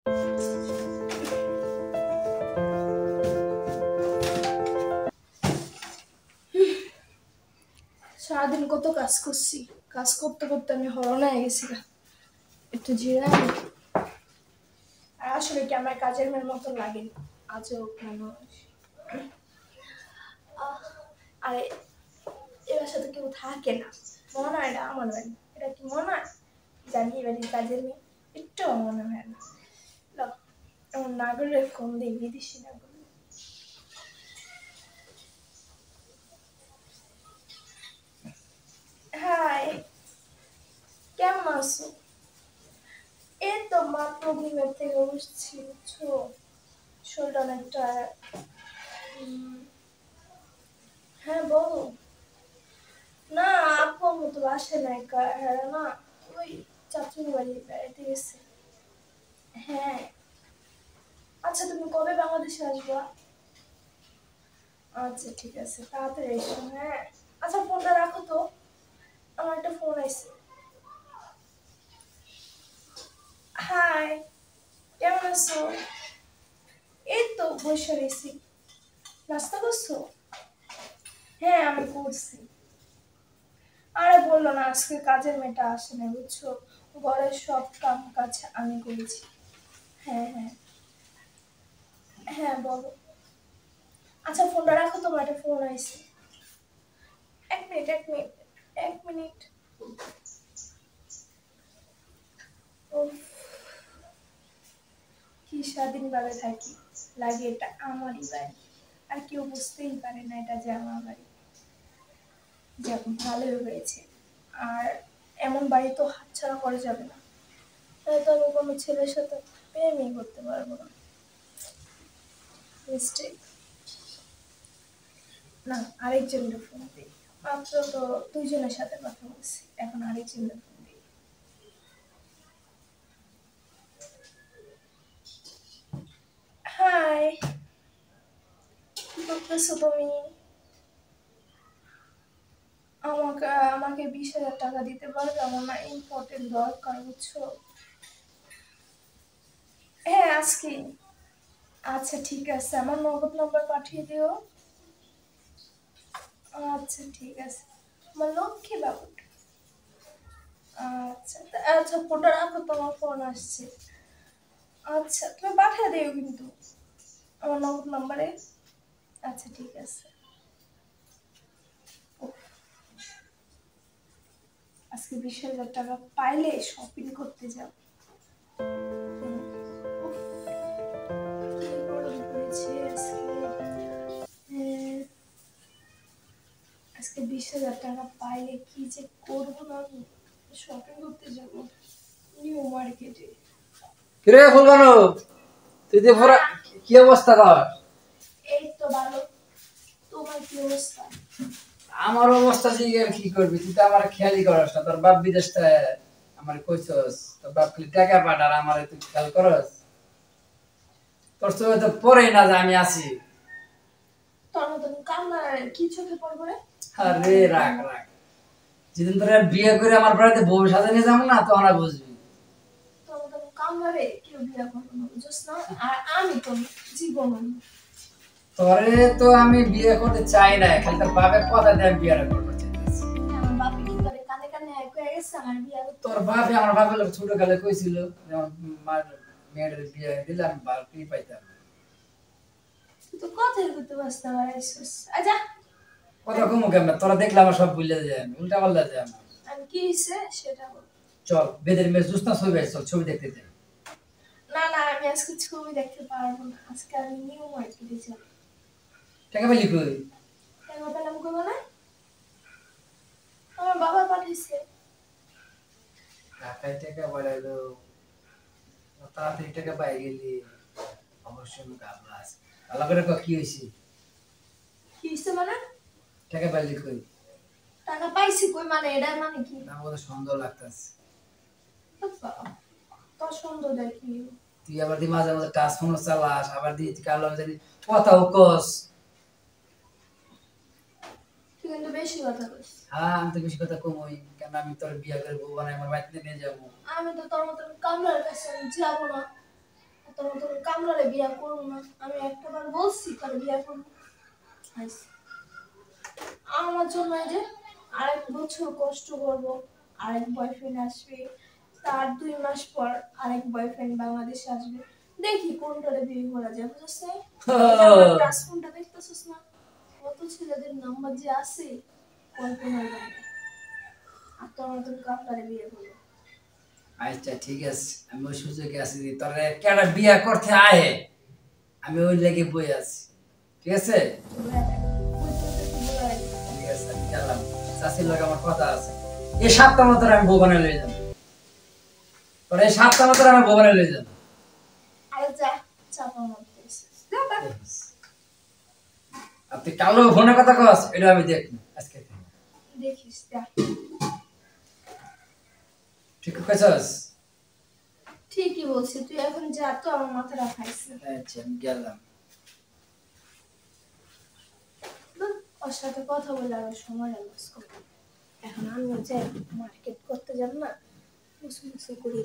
সারাদিন কত কাজ করছি, কাজ করতে করতে আমি হরণ হয়ে গেছিলাম। একটু জিরাই। আর আসলে কি আমার কাজের মেয়ের মতো লাগে আজও মানুষ। আরে এবার সাথে কেউ থাকে না, মনে হয় এটা আমার বাড়ি। এটা কি মনে হয় জানি এবারে কাজের মেয়ে? একটু মনে হয় না। এমন নাগরের ফোন দিই, বিদেশি নাগর। হাই, কেমন আছো? এই তো মাত্র ঘুমের থেকে উঠছি, বুঝছো? শরীরটা অনেকটা। হ্যাঁ বলো। না, আপু আম্মু তো বাসায় নাই, হ্যাঁ না, ওই চাচুর বাড়ি বেড়াইতে গেছে। হ্যাঁ। আচ্ছা, তুমি কবে বাংলাদেশে আসবা? আচ্ছা ঠিক আছে, তাড়াতাড়ি এসো। হ্যাঁ। আচ্ছা, ফোনটা রাখো তো, আমার একটা ফোন আছে। হাই, কেমন আছো? এই তো বসে রয়েছি। নাস্তা করছো? হ্যাঁ আমি করছি। আরে বললো না, আজকে কাজের মেয়েটা আসে না, বুঝছো? ঘরের সব কাম কাজ আমি করেছি। হ্যাঁ হ্যাঁ। হ্যাঁ বলো। আচ্ছা, ফোনটা রাখো, তোমার একটা ফোন আইছে। এক মিনিট, এক মিনিট, এক মিনিট। উফ, কি স্বাধীনভাবে থাকি, লাগে এটা আমারই বাড়ি। আর কেউ বুঝতেই পারে না এটা যে আমার বাড়ি। যাক, ভালোই হয়েছে। আর এমন বাড়ি তো হাতছাড়া করা যাবে না, তাহলে তো আমি কোনো ছেলের সাথে প্রেমই করতে পারবো না। মিস্টেক। না, আরেকজনের ফোন দিই। মাত্র তো দুইজনের সাথে কথা বলছি, এখন আরেকজনের ফোন দিই। হাই, কি করতেছো তুমি? আমাকে আমাকে 20,000 টাকা দিতে পারবে? আমার না ইম্পর্টেন্ট দরকার, বুঝছো? হ্যাঁ আজকে। আচ্ছা ঠিক আছে, আমার নগদ নাম্বার পাঠিয়ে দিও। আচ্ছা ঠিক আছে, আমার লক্ষ্মী বাবুটা। আচ্ছা আচ্ছা, ফোনটা রাখো, তোমার ফোন আসছে। আচ্ছা, তুমি পাঠিয়ে দিও কিন্তু আমার নগদ নাম্বারে। আচ্ছা ঠিক আছে। উফ, আজকে 20,000 টাকা পাইলে শপিং করতে যাব। উফ, কি গরম পড়েছে আজকে। হ্যাঁ, আজকে 20,000 টাকা পাইলে কি যে করবো না আমি। শপিং করতে যাব নিউ মার্কেটে। কিরে ফুলবানো, তুই যে পুরা কি অবস্থা কর? এই তো ভালো। তোমার কি অবস্থা? আমার অবস্থা ঠিক আর কি করবি, তুই তো আমার খেয়ালই করস না। তোর বাপ বিদেশ থেকে আমার কইছস, তোর বাপ খালি টাকা পাঠার, আমার তুই খেয়াল করস? তোর তো পরে না যে আমি আছি। তোর মতন কান্না কি চোখে পড়বে রে? আরে রাখ রাখ, যেদিন তোর বিয়ে করে আমার বাড়িতে বউ সাজা নিয়ে যাবো না, তখন আর বুঝবি। তোর মতন কান্না রে কেউ বিয়ে করবে না, বুঝছ না? আর আমি তো জীবন। তোরে তো আমি বিয়ে করতে চাই না, খালি তোর বাপের কথা দিয়ে আমি বিয়েটা করতে চাইতেছি। আমার বাপে কি করে কানে কানে কয়ে গেছে আমার বিয়ে করতে? তোর বাপে আমার বাপের লোক ছোট কালে কইছিল যে আমার মার মেয়ের বিয়ে দিলে আমি বাড়ি পাইতাম। তুই তো কথাই করতে পারছিস না, আইসিস আচ্ছা। কথা কমু কেমন, তোরা দেখলে আমার সব ভুলে যায়, আমি উল্টা পাল্টা যায় আমার। আমি কি হয়েছে সেটা বল। চল বেদের মেয়ে জুস্তা ছবি আছে, চল ছবি দেখতে যাই। না না, আমি আজকে ছবি দেখতে পারবো না, আজকে আমি নিউ মার্কেটে যাব। টাকা পেলি কই? টাকা পেলাম করবো না, আমার বাবা পাঠিয়েছে। ঢাকায় টাকা বাড়াইলো, তাড়াতাড়ি টাকা পাই গেলি, অবশ্যই মুখ আবলা আছে। আল্লাহ করে কি হয়েছে? কি হয়েছে মানে? টাকা পাইলি কই? টাকা পাইছি কই মানে, এটা মানে কি? আমার কথা সুন্দর লাগতেছে। তোর সুন্দর দেখি। তুই আবার দি মাঝে মাঝে টাচ ফোন চালাস, আবার দি কালো জানি কথাও কস। তুই কিন্তু বেশি কথা বলিস। হ্যাঁ, আমি তো বেশি কথা কমই কেন, আমি তোর বিয়ে করে বউ বানাই আমার বাড়িতে নিয়ে যাবো। আমি তো তোর মতন কামলার কাছে যাবো না। আমরা বিয়া করব না, আমি একটাবার বলছি তাহলে বিয়া করব। আইসি। আমার জন্য এই যে আরেক বছর কষ্ট করব, আরেক বয়ফ্রেন্ড আসবে, তার 2 মাস পর আরেক বয়ফ্রেন্ড বাংলাদেশে আসবে, দেখি কোনটারে বিয়ে করা যায়, বুঝছিস? এই যে আমার টাচ ফোনটা দেখতেছিস না, কত ছেলেদের নাম্বার যে আছে কল্পনার বাইরে। আর তোর মতন কাপড়ে বিয়ে করবো। আচ্ছা ঠিক আছে, আমি ওই সুযোগে আছি, তোরে কেডা বিয়া করতে আয়ে আমি ওই লেগে বই আছি, ঠিক আছে? ঠিক আছে, আমি গেলাম, চাষির লোক আমার কথা আছে, এই 7টা মতো আমি বউ বানাই লই যাবো, তোর এই 7টা মতো আমি বউ বানাই লই যাবো। আরে যা, চাপা মারতেছিস, যা যা। আর তুই কালো ফোনে কথা কস, এটা আমি দেখবো আজকে, দেখিস যা। ঠিক কইছস? ঠিকই বলছি, তুই এখন যা তো, আমার মাথাটা খাইছে। আচ্ছা আমি গেলাম। ওর সাথে কথা বলে আরো সময় লস করবো। এখন আমিও যাই, মার্কেট করতে যাব না, মুসু মুসু করি।